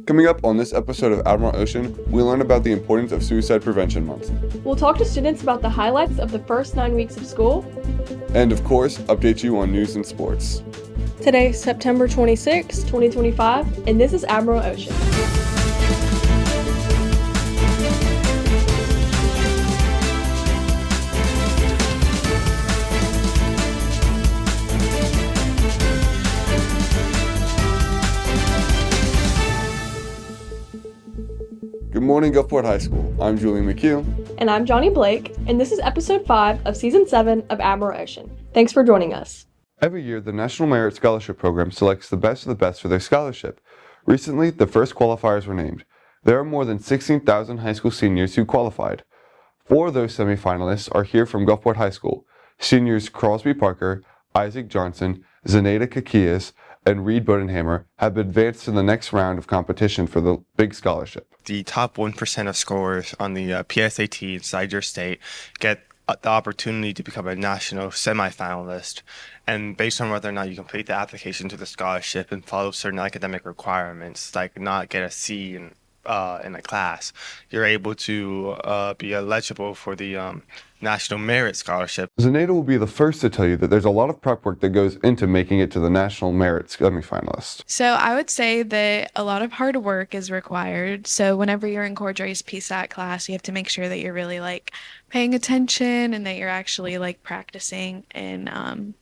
Coming up on this episode of Admiral Ocean, we learn about the importance of Suicide Prevention Month. We'll talk to students about the highlights of the first 9 weeks of school. And of course, update you on news and sports. Today, September 26, 2025, and this is Admiral Ocean. Good morning, Gulfport High School. I'm Julian McHugh. And I'm Johnny Blake, and this is episode 5 of season 7 of Admiral Ocean. Thanks for joining us. Every year, the National Merit Scholarship Program selects the best of the best for their scholarship. Recently, the first qualifiers were named. There are more than 16,000 high school seniors who qualified. 4 of those semifinalists are here from Gulfport High School. Seniors Crosby Parker, Isaac Johnson, Zenaida Kakias, and Reed Bodenhammer have advanced to the next round of competition for the big scholarship. The top 1% of scorers on the PSAT inside your state get the opportunity to become a national semifinalist. And based on whether or not you complete the application to the scholarship and follow certain academic requirements, like not get a C in a class, you're able to be eligible for the National Merit Scholarship. Zenaida will be the first to tell you that there's a lot of prep work that goes into making it to the National Merit semifinalist. So I would say that a lot of hard work is required. So whenever you're in Cordray's PSAT class, you have to make sure that you're really paying attention and that you're actually practicing and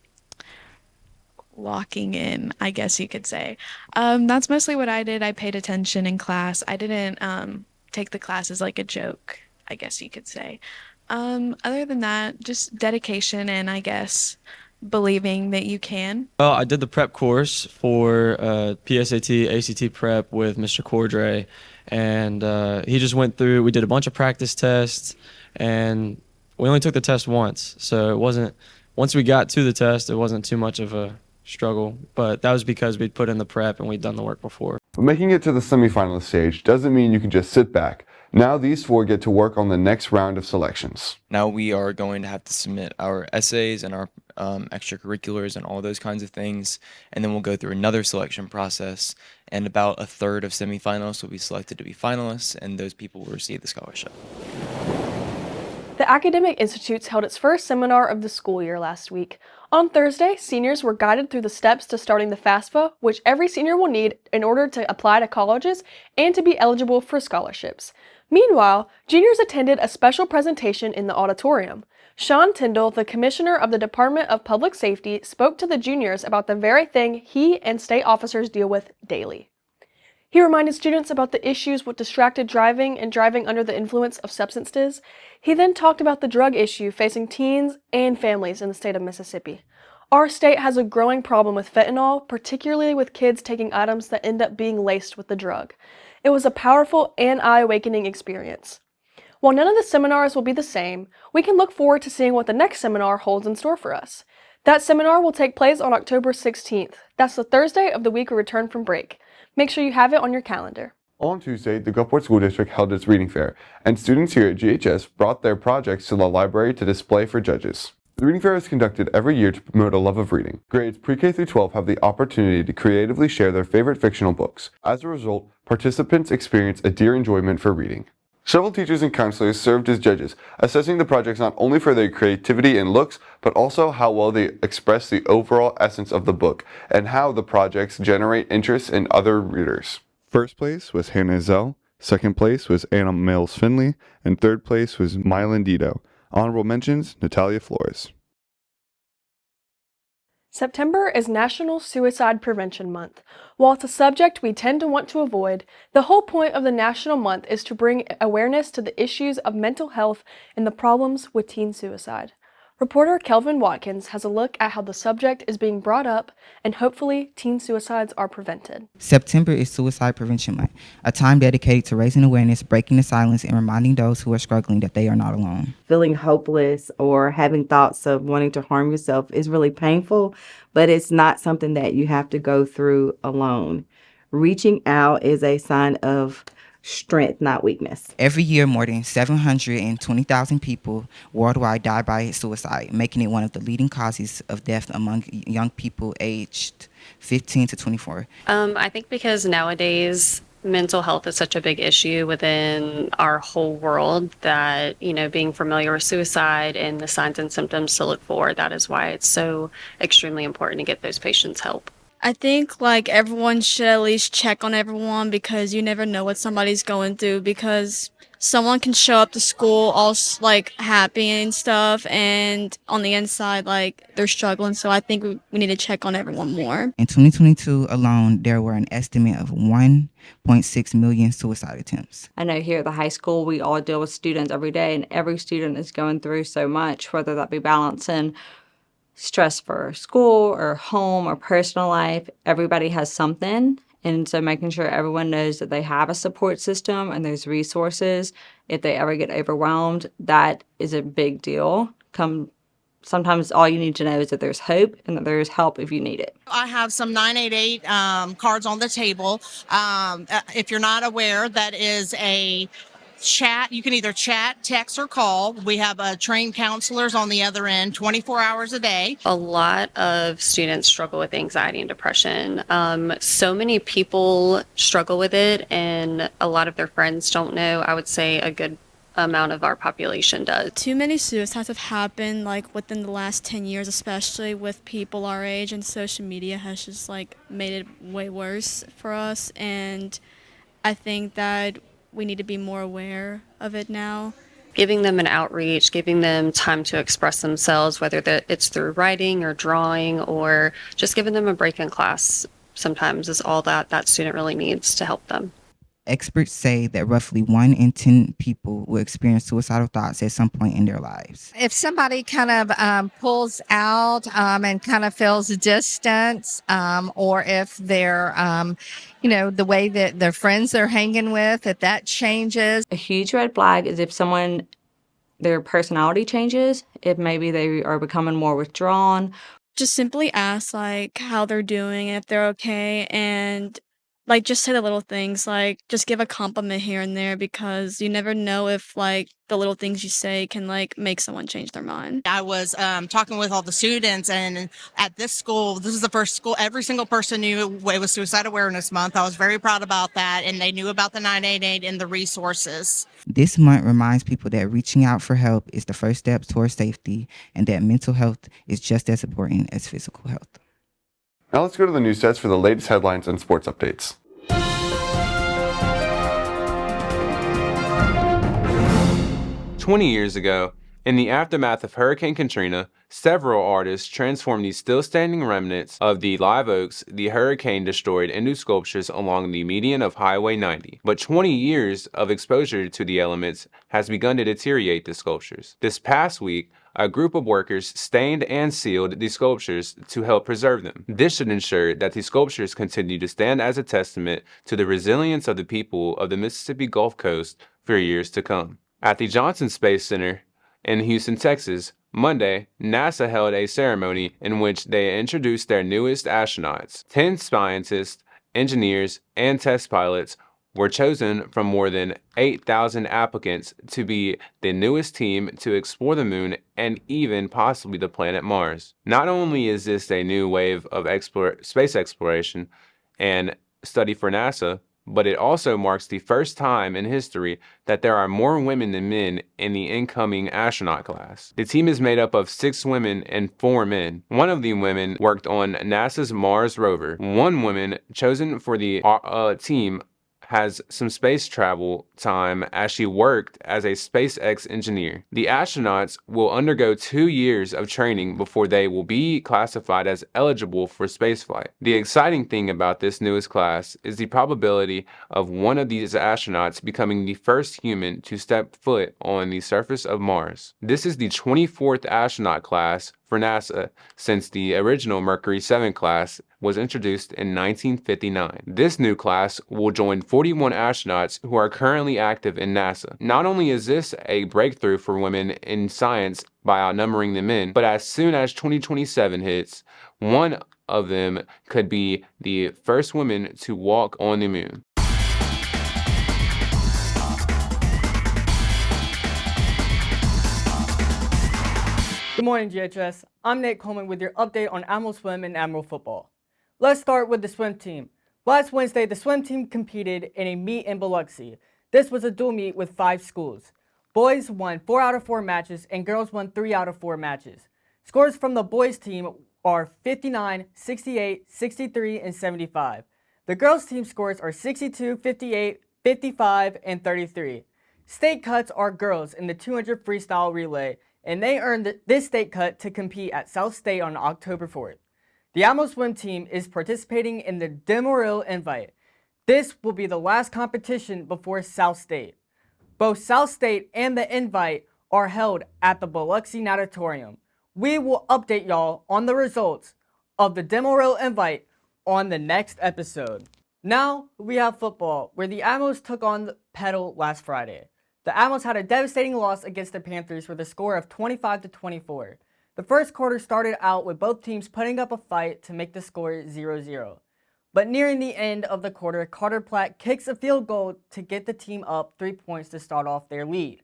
locking in, I guess you could say. That's mostly what I did. I paid attention in class. I didn't take the class as a joke, I guess you could say. Other than that, just dedication and I guess believing that you can. Well, I did the prep course for PSAT, ACT prep with Mr. Cordray, and he just went through, we did a bunch of practice tests, and we only took the test once, so once we got to the test, it wasn't too much of a struggle, but that was because we'd put in the prep and we'd done the work before. But making it to the semifinalist stage doesn't mean you can just sit back. Now these 4 get to work on the next round of selections. Now we are going to have to submit our essays and our extracurriculars and all those kinds of things, and then we'll go through another selection process, and about a third of semifinalists will be selected to be finalists, and those people will receive the scholarship. The Academic Institutes held its first seminar of the school year last week. On Thursday, seniors were guided through the steps to starting the FAFSA, which every senior will need in order to apply to colleges and to be eligible for scholarships. Meanwhile, juniors attended a special presentation in the auditorium. Sean Tyndall, the Commissioner of the Department of Public Safety, spoke to the juniors about the very thing he and state officers deal with daily. He reminded students about the issues with distracted driving and driving under the influence of substances. He then talked about the drug issue facing teens and families in the state of Mississippi. Our state has a growing problem with fentanyl, particularly with kids taking items that end up being laced with the drug. It was a powerful and eye-awakening experience. While none of the seminars will be the same, we can look forward to seeing what the next seminar holds in store for us. That seminar will take place on October 16th. That's the Thursday of the week we return from break. Make sure you have it on your calendar. On Tuesday, the Gulfport School District held its reading fair, and students here at GHS brought their projects to the library to display for judges. The reading fair is conducted every year to promote a love of reading. Grades pre-K through 12 have the opportunity to creatively share their favorite fictional books. As a result, participants experience a dear enjoyment for reading. Several teachers and counselors served as judges, assessing the projects not only for their creativity and looks, but also how well they express the overall essence of the book, and how the projects generate interest in other readers. First place was Hannah Zell, second place was Anna Mills Finley, and third place was Mylan Dito. Honorable mentions, Natalia Flores. September is National Suicide Prevention Month. While it's a subject we tend to want to avoid, the whole point of the National Month is to bring awareness to the issues of mental health and the problems with teen suicide. Reporter Kelvin Watkins has a look at how the subject is being brought up and hopefully teen suicides are prevented. September is Suicide Prevention Month, a time dedicated to raising awareness, breaking the silence, and reminding those who are struggling that they are not alone. Feeling hopeless or having thoughts of wanting to harm yourself is really painful, but it's not something that you have to go through alone. Reaching out is a sign of strength, not weakness. Every year, more than 720,000 people worldwide die by suicide, making it one of the leading causes of death among young people aged 15 to 24. I think because nowadays mental health is such a big issue within our whole world that, being familiar with suicide and the signs and symptoms to look for, that is why it's so extremely important to get those patients help. I think like everyone should at least check on everyone because you never know what somebody's going through because someone can show up to school all like happy and stuff and on the inside like they're struggling. So I think we need to check on everyone more. In 2022 alone, there were an estimate of 1.6 million suicide attempts. I know here at the high school, we all deal with students every day, and every student is going through so much, whether that be balancing stress for school or home or personal life. Everybody has something. And so making sure everyone knows that they have a support system and there's resources if they ever get overwhelmed, that is a big deal. Sometimes all you need to know is that there's hope and that there's help if you need it. I have some 988 cards on the table. If you're not aware, that is a chat. You can either chat, text, or call. We have trained counselors on the other end 24 hours a day. A lot of students struggle with anxiety and depression. So many people struggle with it, and a lot of their friends don't know. I would say a good amount of our population does. Too many suicides have happened like within the last 10 years, especially with people our age, and social media has just like made it way worse for us. And I think that we need to be more aware of it now. Giving them an outreach, giving them time to express themselves, whether it's through writing or drawing or just giving them a break in class sometimes is all that student really needs to help them. Experts say that roughly 1 in 10 people will experience suicidal thoughts at some point in their lives. If somebody kind of pulls out and kind of feels distance, or if they're, the way that their friends they're hanging with, if that changes. A huge red flag is if their personality changes, if maybe they are becoming more withdrawn. Just simply ask like how they're doing and if they're okay, and like just say the little things, like just give a compliment here and there because you never know if like the little things you say can like make someone change their mind. I was talking with all the students, and at this school, this is the first school, every single person knew it was Suicide Awareness Month. I was very proud about that, and they knew about the 988 and the resources. This month reminds people that reaching out for help is the first step towards safety and that mental health is just as important as physical health. Now let's go to the news sets for the latest headlines and sports updates. 20 years ago, in the aftermath of Hurricane Katrina, several artists transformed the still-standing remnants of the live oaks the hurricane destroyed into sculptures along the median of Highway 90. But 20 years of exposure to the elements has begun to deteriorate the sculptures. This past week, a group of workers stained and sealed the sculptures to help preserve them. This should ensure that the sculptures continue to stand as a testament to the resilience of the people of the Mississippi Gulf Coast for years to come. At the Johnson Space Center in Houston, Texas, Monday, NASA held a ceremony in which they introduced their newest astronauts. 10 scientists, engineers, and test pilots were chosen from more than 8,000 applicants to be the newest team to explore the moon and even possibly the planet Mars. Not only is this a new wave of space exploration and study for NASA, but it also marks the first time in history that there are more women than men in the incoming astronaut class. The team is made up of 6 women and 4 men. One of the women worked on NASA's Mars rover. One woman chosen for the team has some space travel time as she worked as a SpaceX engineer. The astronauts will undergo 2 years of training before they will be classified as eligible for spaceflight. The exciting thing about this newest class is the probability of one of these astronauts becoming the first human to step foot on the surface of Mars. This is the 24th astronaut class for NASA since the original Mercury 7 class was introduced in 1959. This new class will join 41 astronauts who are currently active in NASA. Not only is this a breakthrough for women in science by outnumbering the men, but as soon as 2027 hits, one of them could be the first woman to walk on the moon. Good morning, GHS. I'm Nate Coleman with your update on Admiral Swim and Admiral Football. Let's start with the swim team. Last Wednesday, the swim team competed in a meet in Biloxi. This was a dual meet with 5 schools. Boys won 4 out of 4 matches and girls won 3 out of 4 matches. Scores from the boys team are 59, 68, 63, and 75. The girls team scores are 62, 58, 55, and 33. State cuts are girls in the 200 freestyle relay, and they earned this state cut to compete at South State on October 4th. The Admiral swim team is participating in the Admiral Invite. This will be the last competition before South State. Both South State and the Invite are held at the Biloxi Natatorium. We will update y'all on the results of the Admiral Invite on the next episode. Now we have football, where the Admirals took on the Petal last Friday. The Admirals had a devastating loss against the Panthers with a score of 25-24. The first quarter started out with both teams putting up a fight to make the score 0-0. But nearing the end of the quarter, Carter Platt kicks a field goal to get the team up 3 points to start off their lead.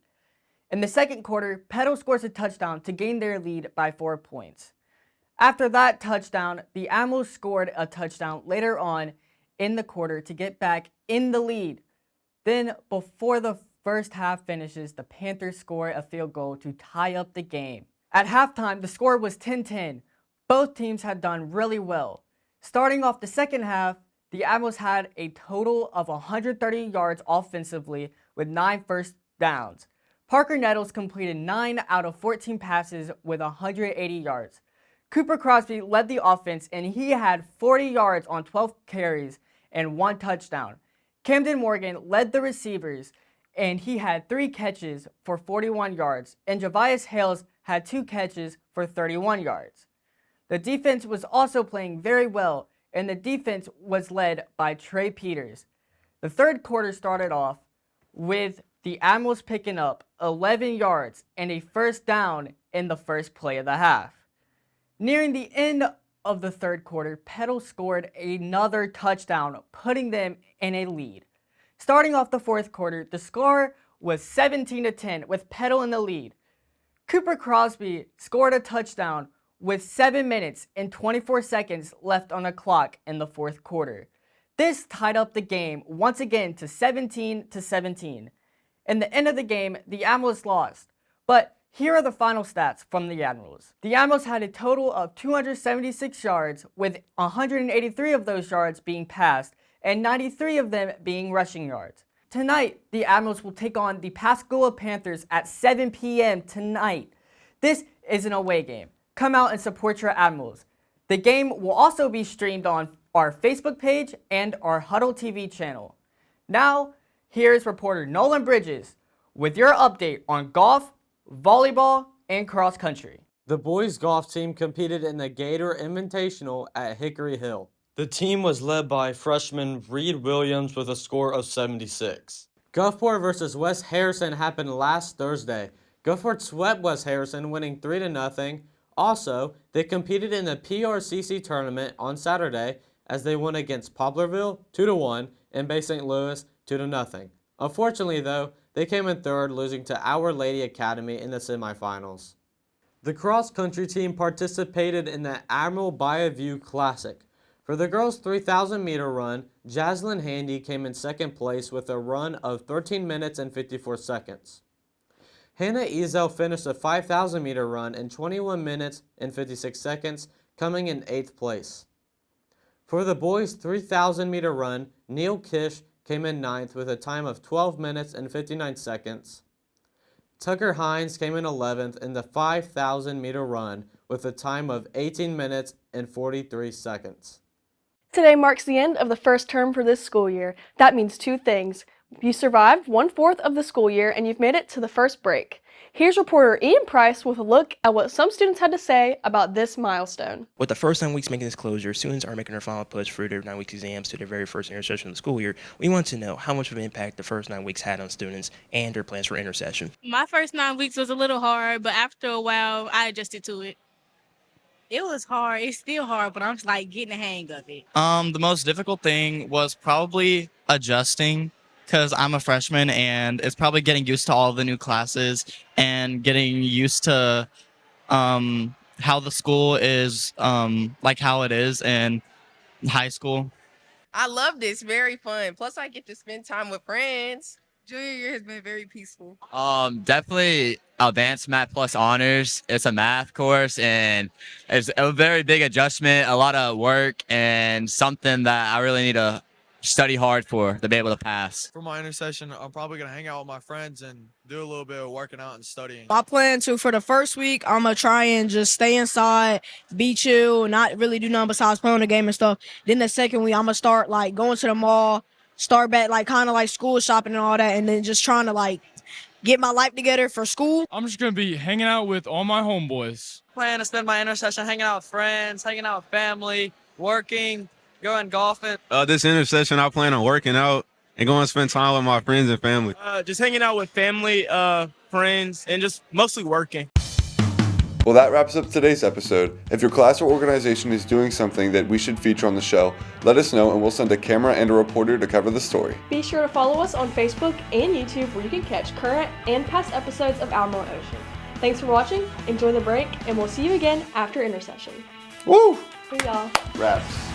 In the second quarter, Petal scores a touchdown to gain their lead by 4 points. After that touchdown, the Admirals scored a touchdown later on in the quarter to get back in the lead. Then, before the first half finishes, the Panthers score a field goal to tie up the game. At halftime, the score was 10-10. Both teams had done really well. Starting off the second half, the Admirals had a total of 130 yards offensively with 9 first downs. Parker Nettles completed 9 out of 14 passes with 180 yards. Cooper Crosby led the offense, and he had 40 yards on 12 carries and 1 touchdown. Camden Morgan led the receivers, and he had 3 catches for 41 yards, and Javius Hales had 2 catches for 31 yards. The defense was also playing very well, and the defense was led by Trey Peters. The third quarter started off with the Admirals picking up 11 yards and a first down in the first play of the half. Nearing the end of the third quarter, Petal scored another touchdown, putting them in a lead. Starting off the fourth quarter, the score was 17-10 with Petal in the lead. Cooper Crosby scored a touchdown with 7 minutes and 24 seconds left on the clock in the fourth quarter. This tied up the game once again to 17-17. In the end of the game, the Admirals lost. But here are the final stats from the Admirals. The Admirals had a total of 276 yards, with 183 of those yards being passed and 93 of them being rushing yards. Tonight, the Admirals will take on the Pascagoula Panthers at 7 p.m. tonight. This is an away game. Come out and support your Admirals. The game will also be streamed on our Facebook page and our Huddle TV channel. Now, here's reporter Nolan Bridges with your update on golf, volleyball, and cross country. The boys golf team competed in the Gator Invitational at Hickory Hill. The team was led by freshman Reed Williams with a score of 76. Gulfport versus West Harrison happened last Thursday. Gulfport swept West Harrison, winning 3-0. Also, they competed in the PRCC tournament on Saturday as they won against Poplarville 2-1 and Bay St. Louis 2-0. Unfortunately, though, they came in third, losing to Our Lady Academy in the semifinals. The cross-country team participated in the Admiral Bayou Classic. For the girls' 3,000-meter run, Jaslyn Handy came in second place with a run of 13 minutes and 54 seconds. Hannah Ezel finished a 5,000-meter run in 21 minutes and 56 seconds, coming in 8th place. For the boys' 3,000-meter run, Neil Kish came in 9th with a time of 12 minutes and 59 seconds. Tucker Hines came in 11th in the 5,000-meter run with a time of 18 minutes and 43 seconds. Today marks the end of the first term for this school year. That means 2 things. You survived 1/4 of the school year and you've made it to the first break. Here's reporter Ian Price with a look at what some students had to say about this milestone. With the first 9 weeks making this closure, students are making their final push for their 9 week exams to their very first intersession of the school year. We want to know how much of an impact the first 9 weeks had on students and their plans for intersession. My first 9 weeks was a little hard, but after a while, I adjusted to it. It was hard. It's still hard, but I'm just like getting the hang of it. The most difficult thing was probably adjusting because I'm a freshman and it's probably getting used to all the new classes and getting used to how the school is, like how it is in high school. I love this. Very fun. Plus, I get to spend time with friends. Junior year has been very peaceful. Definitely advanced math plus honors. It's a math course and it's a very big adjustment, a lot of work, and something that I really need to study hard for to be able to pass. For my intersession, I'm probably going to hang out with my friends and do a little bit of working out and studying. I plan to, for the first week, I'm going to try and just stay inside, be chill, not really do nothing besides play on the game and stuff. Then the second week, I'm going to start, like, going to the mall, start back, like, kind of like school shopping and all that, and then just trying to, like, get my life together for school. I'm just going to be hanging out with all my homeboys. Plan to spend my intersession hanging out with friends, hanging out with family, working, going golfing. This intersession, I plan on working out and going to spend time with my friends and family. Just hanging out with family, friends, and just mostly working. Well, that wraps up today's episode. If your class or organization is doing something that we should feature on the show, let us know and we'll send a camera and a reporter to cover the story. Be sure to follow us on Facebook and YouTube where you can catch current and past episodes of Admiral Ocean. Thanks for watching, enjoy the break, and we'll see you again after intersession. Woo! See y'all. Raps.